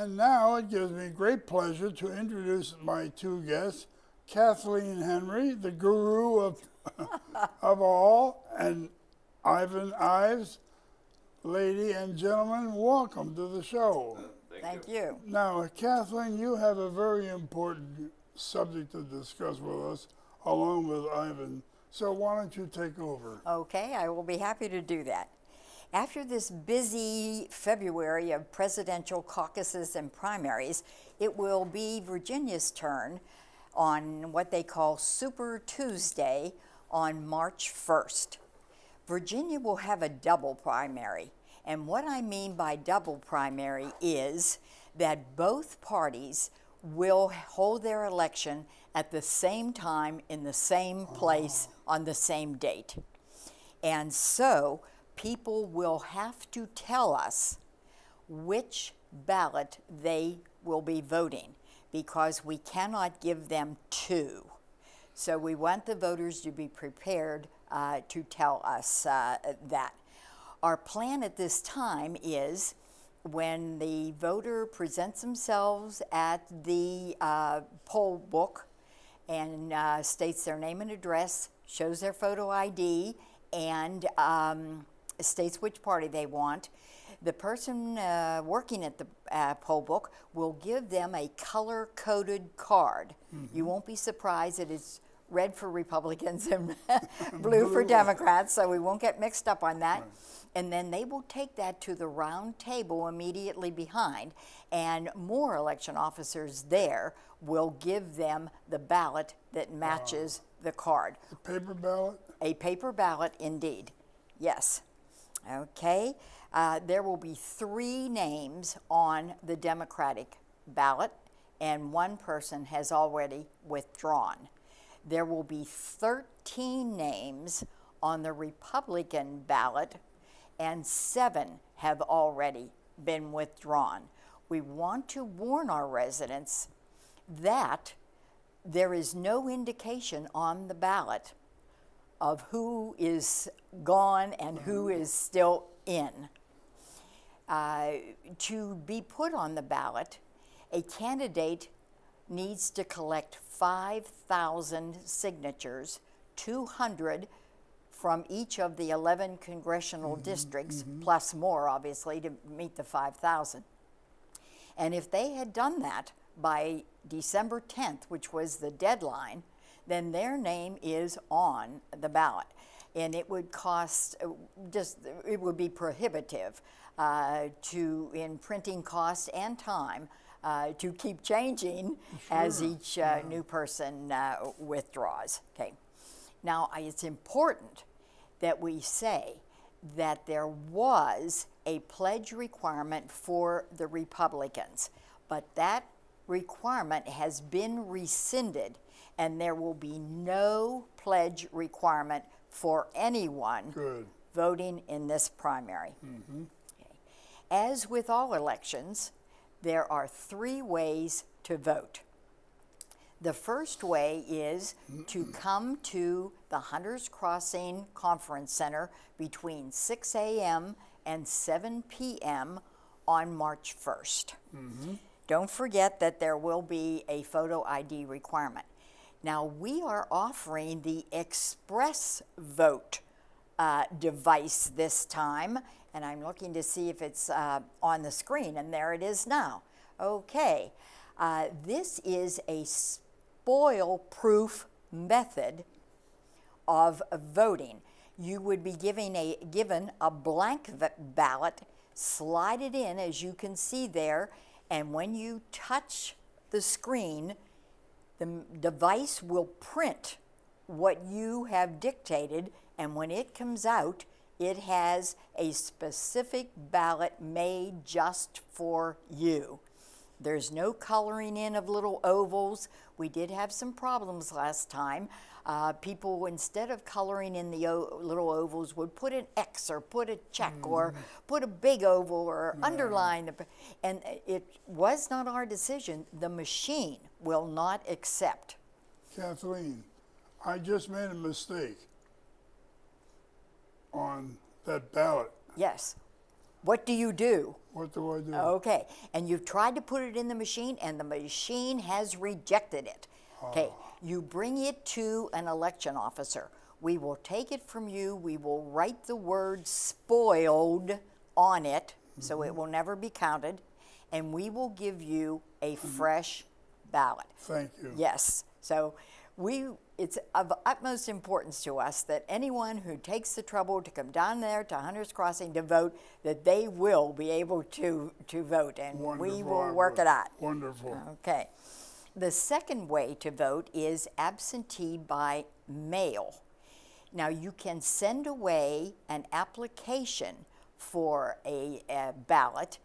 And now it gives me great pleasure to introduce my two guests, Kathleen Henry, the guru of, of all, and Ivan Ives. Lady and gentlemen, welcome to the show. Thank you. Now, Kathleen, you have a very important subject to discuss with us, along with Ivan. So why don't you take over? Okay, I will be happy to do that. After this busy February of presidential caucuses and primaries, it will be Virginia's turn on what they call Super Tuesday on March 1st. Virginia will have a double primary, and what I mean by double primary is that both parties will hold their election at the same time in the same place on the same date. And so people will have to tell us which ballot they will be voting, because we cannot give them two. So we want the voters to be prepared to tell us that. Our plan at this time is when the voter presents themselves at the poll book and states their name and address, shows their photo ID, and states which party they want, the person working at the poll book will give them a color-coded card. Mm-hmm. You won't be surprised that it's red for Republicans and blue for Democrats, so we won't get mixed up on that. Right. And then they will take that to the round table immediately behind, and more election officers there will give them the ballot that matches the card. A paper ballot? A paper ballot, indeed. Yes. Okay. There will be 3 names on the Democratic ballot, and one person has already withdrawn. There will be 13 names on the Republican ballot, and 7 have already been withdrawn. We want to warn our residents that there is no indication on the ballot of who is gone and who is still in. To be put on the ballot, a candidate needs to collect 5,000 signatures, 200 from each of the 11 congressional districts, plus more, obviously, to meet the 5,000. And if they had done that by December 10th, which was the deadline, then their name is on the ballot. And it would cost, it would be prohibitive in printing costs and time to keep changing as each new person withdraws. Okay. Now, it's important that we say that there was a pledge requirement for the Republicans, but that requirement has been rescinded, and there will be no pledge requirement for anyone voting in this primary. Mm-hmm. Okay. As with all elections, there are 3 ways to vote. The first way is to come to the Hunters Crossing Conference Center between 6 a.m. and 7 p.m. on March 1st. Mm-hmm. Don't forget that there will be a photo ID requirement. Now, we are offering the Express Vote device this time, and I'm looking to see if it's on the screen, and there it is now. Okay, this is a spoil-proof method of voting. You would be given a blank ballot, slide it in, as you can see there, and when you touch the screen, the device will print what you have dictated, and when it comes out, it has a specific ballot made just for you. There's no coloring in of little ovals. We did have some problems last time. People, instead of coloring in the little ovals, would put an X or put a check or put a big oval or underline. And it was not our decision. The machine will not accept. Kathleen, I just made a mistake on that ballot. Yes. What do you do? What do I do? Okay, and you've tried to put it in the machine and the machine has rejected it. Okay, you bring it to an election officer. We will take it from you. We will write the word spoiled on it, so it will never be counted, and we will give you a fresh ballot. Thank you. Yes, so it's of utmost importance to us that anyone who takes the trouble to come down there to Hunter's Crossing to vote, that they will be able to vote, and Wonderful. we will work it out. Wonderful. Okay. The second way to vote is absentee by mail. Now, you can send away an application for a ballot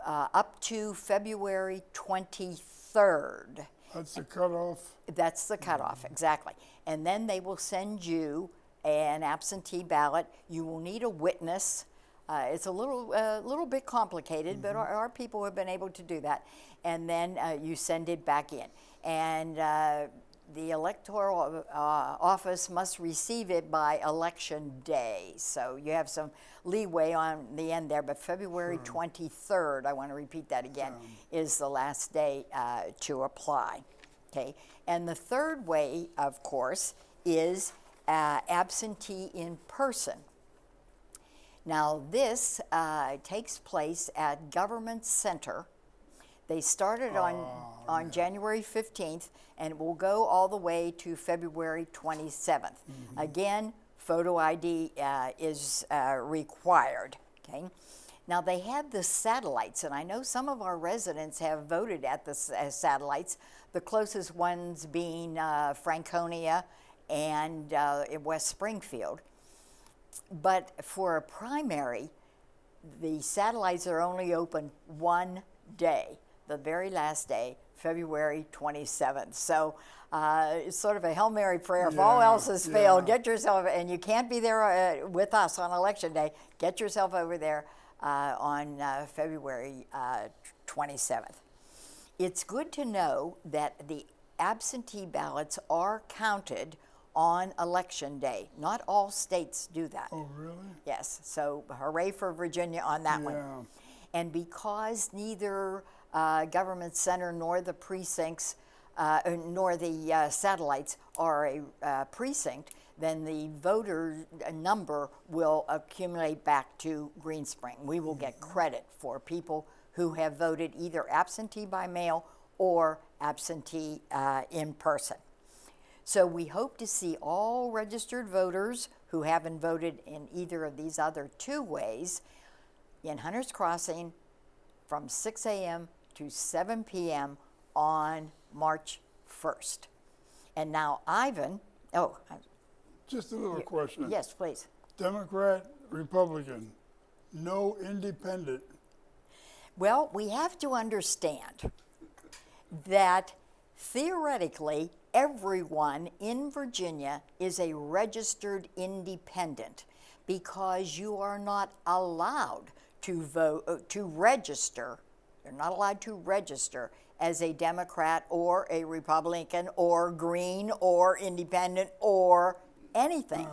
up to February 23rd. That's the cutoff. That's the cutoff, exactly. And then they will send you an absentee ballot. You will need a witness. It's a little bit complicated, but our people have been able to do that. And then you send it back in. And the electoral office must receive it by election day. So you have some leeway on the end there, but February 23rd, I want to repeat that again, is the last day to apply. Okay, and the third way, of course, is absentee in person. Now this takes place at Government Center. They started on January 15th and will go all the way to February 27th. Again, photo ID is required. Okay. Now they have the satellites, and I know some of our residents have voted at the satellites, the closest ones being Franconia and West Springfield. But for a primary, the satellites are only open one day, the very last day, February 27th. So it's sort of a Hail Mary prayer. If all else has failed, get yourself, and you can't be there with us on election day, get yourself over there on February 27th. It's good to know that the absentee ballots are counted on election day. Not all states do that. Oh, really? Yes, so hooray for Virginia on that one. And because neither Government Center nor the precincts nor the satellites are a precinct, then the voter number will accumulate back to Green Spring. We will get credit for people who have voted either absentee by mail or absentee in person. So we hope to see all registered voters who haven't voted in either of these other two ways in Hunter's Crossing from 6 a.m. to 7 p.m. on March 1st. And now Ivan, just a little question. Yes, please. Democrat, Republican, no independent. Well, we have to understand that theoretically everyone in Virginia is a registered independent because you are not allowed to vote, to register. You're not allowed to register as a Democrat or a Republican or Green or Independent or anything.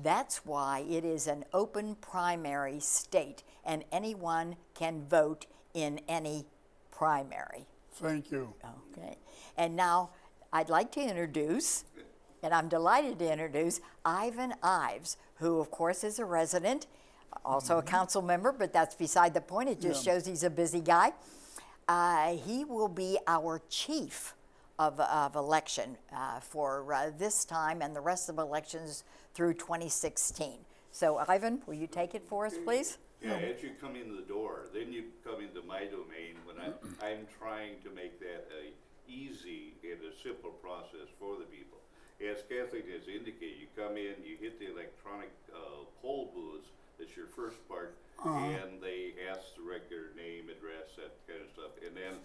That's why it is an open primary state and anyone can vote in any primary. Thank you. Okay. And now I'd like to introduce, and I'm delighted to introduce, Ivan Ives, who of course is a resident, also a council member, but that's beside the point. It just shows he's a busy guy. He will be our chief of election for this time and the rest of elections through 2016. So Ivan, will you take it for us, please? Yeah, as you come in the door, then you come into my domain when I'm trying to make that a easy and a simple process for the people. As Kathleen has indicated, you come in, you hit the electronic poll booths, that's your first part, and they ask the regular name, address, that kind of stuff, and then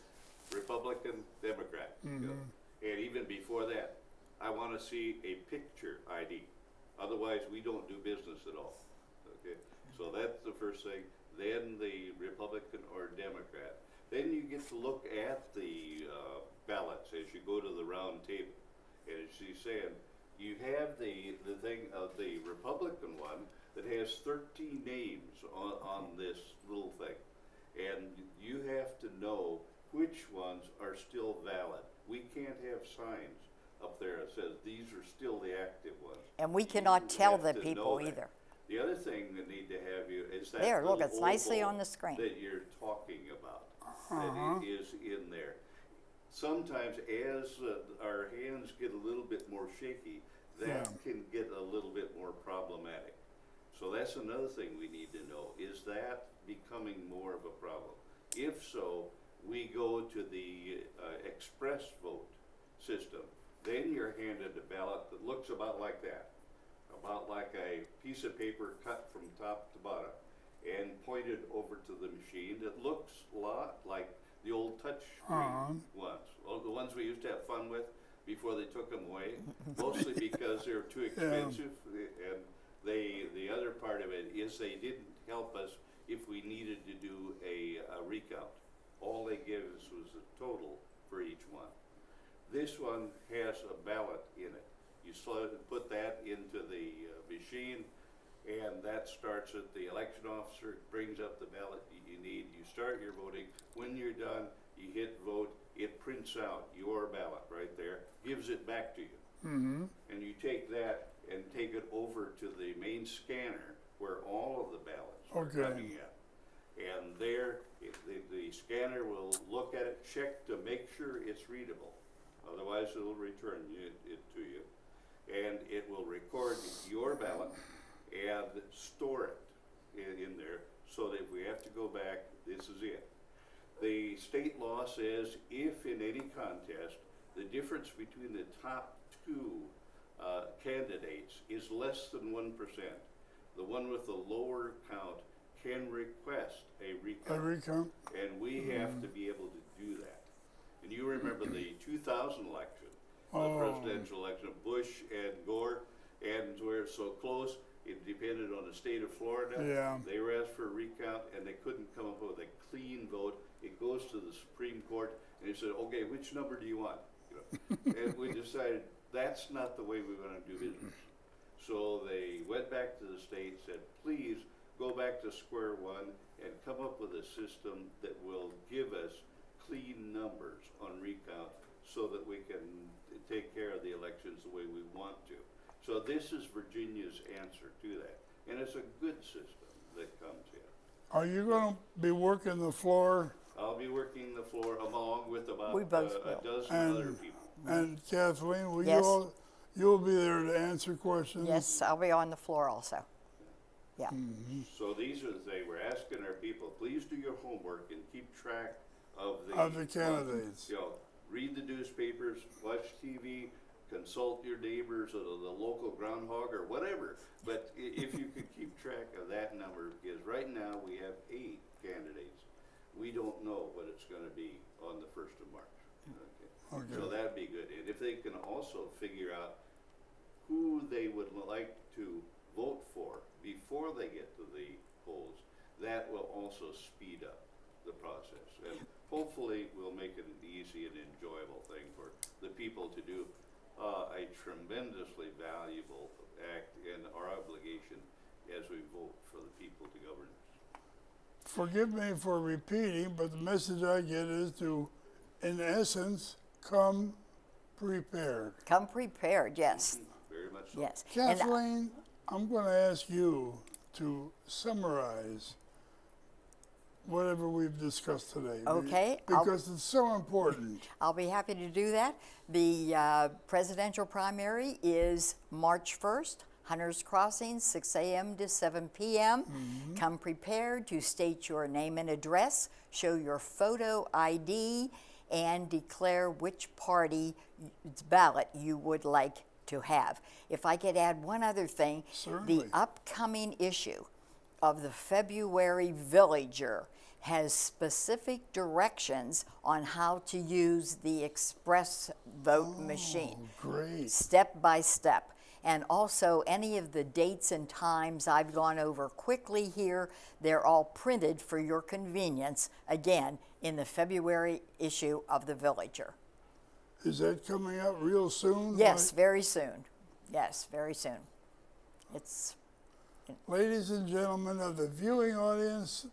Republican, Democrat. You know. And even before that, I want to see a picture ID. Otherwise, we don't do business at all. Okay, so that's the first thing. Then the Republican or Democrat. Then you get to look at the ballots as you go to the round table. And as she's saying, You have the thing of the Republican one that has 13 names on this little thing. And you have to know which ones are still valid. We can't have signs up there that says these are still the active ones. And we cannot tell have the to people know that. either. The other thing that need to have you is that There, look, little it's nicely oval on the screen. that you're talking about, that is in there. Sometimes as our hands get a little bit more shaky, that can get a little bit more problematic. So that's another thing we need to know. Is that becoming more of a problem? If so, we go to the express vote system. Then you're handed a ballot that looks about like that, about like a piece of paper cut from top to bottom and pointed over to the machine. It looks a lot like the old touch screen ones, the ones we used to have fun with before they took them away, mostly because they were too expensive. And the other part of it is they didn't help us if we needed to do a recount. All they gave us was a total for each one. This one has a ballot in it. You put that into the machine, and that starts it. The election officer brings up the ballot you need. You start your voting. When you're done, you hit vote. It prints out your ballot right there, gives it back to you. And you take that and take it over to the main scanner where all of the ballots are coming in. And there, the scanner will look at it, check to make sure it's readable. Otherwise, it'll return it to you. And it will record your ballot and store it in there so that if we have to go back, this is it. The state law says if in any contest, the difference between the top two candidates is less than 1%, the one with the lower count can request a recount. And we have to be able to do that. And you remember the 2000 election, the presidential election of Bush and Gore, and where it's so close, it depended on the state of Florida. They were asked for a recount, and they couldn't come up with a clean vote. It goes to the Supreme Court, and they said, okay, which number do you want? And we decided that's not the way we want to do business. So they went back to the state, said, please go back to square one and come up with a system that will give us clean numbers on recount so that we can take care of the elections the way we want to. So this is Virginia's answer to that. And it's a good system that comes in. Are you going to be working the floor? I'll be working the floor along with about We both a will. dozen other people. And Kathleen, will Yes. you'll be there to answer questions? Yes, I'll be on the floor also. Yeah. So these are the things we're asking our people, please do your homework and keep track of the candidates. You know, read the newspapers, watch TV, consult your neighbors or the local groundhog or whatever. But if you could keep track of that number, because right now we have 8 candidates. We don't know what it's going to be on the 1st of March. Okay. So that'd be good. And if they can also figure out who they would like to vote for before they get to the polls, that will also speed up the process. And hopefully we'll make it an easy and enjoyable thing for the people to do a tremendously valuable act and our obligation as we vote for the people to govern us. Forgive me for repeating, but the message I get is to, in essence, come prepared. Come prepared, yes. Very much so. Yes. Kathleen, I'm going to ask you to summarize whatever we've discussed today. Okay, Because it's so important. I'll be happy to do that. The presidential primary is March 1st, Hunters Crossing, 6 a.m. to 7 p.m. Come prepared to state your name and address, show your photo ID, and declare which party's ballot you would like to have. If I could add one other thing, Certainly. the upcoming issue of the February Villager has specific directions on how to use the express vote machine, Great. step by step. And also any of the dates and times I've gone over quickly here, they're all printed for your convenience, again, in the February issue of the Villager. Is that coming out real soon? Yes, very soon. Yes, very soon. It's Ladies and gentlemen of the viewing audience,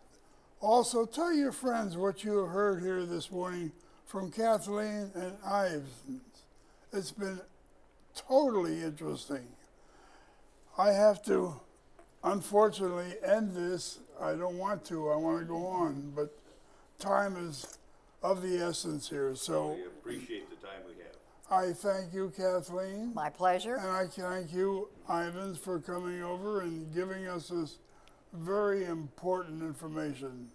also tell your friends what you have heard here this morning from Kathleen and Ives. It's been totally interesting. I have to, unfortunately, end this. I don't want to. I want to go on, but time is of the essence here. So We appreciate the time we have. I thank you, Kathleen. my pleasure. And I thank you, Ivans, for coming over and giving us this very important information.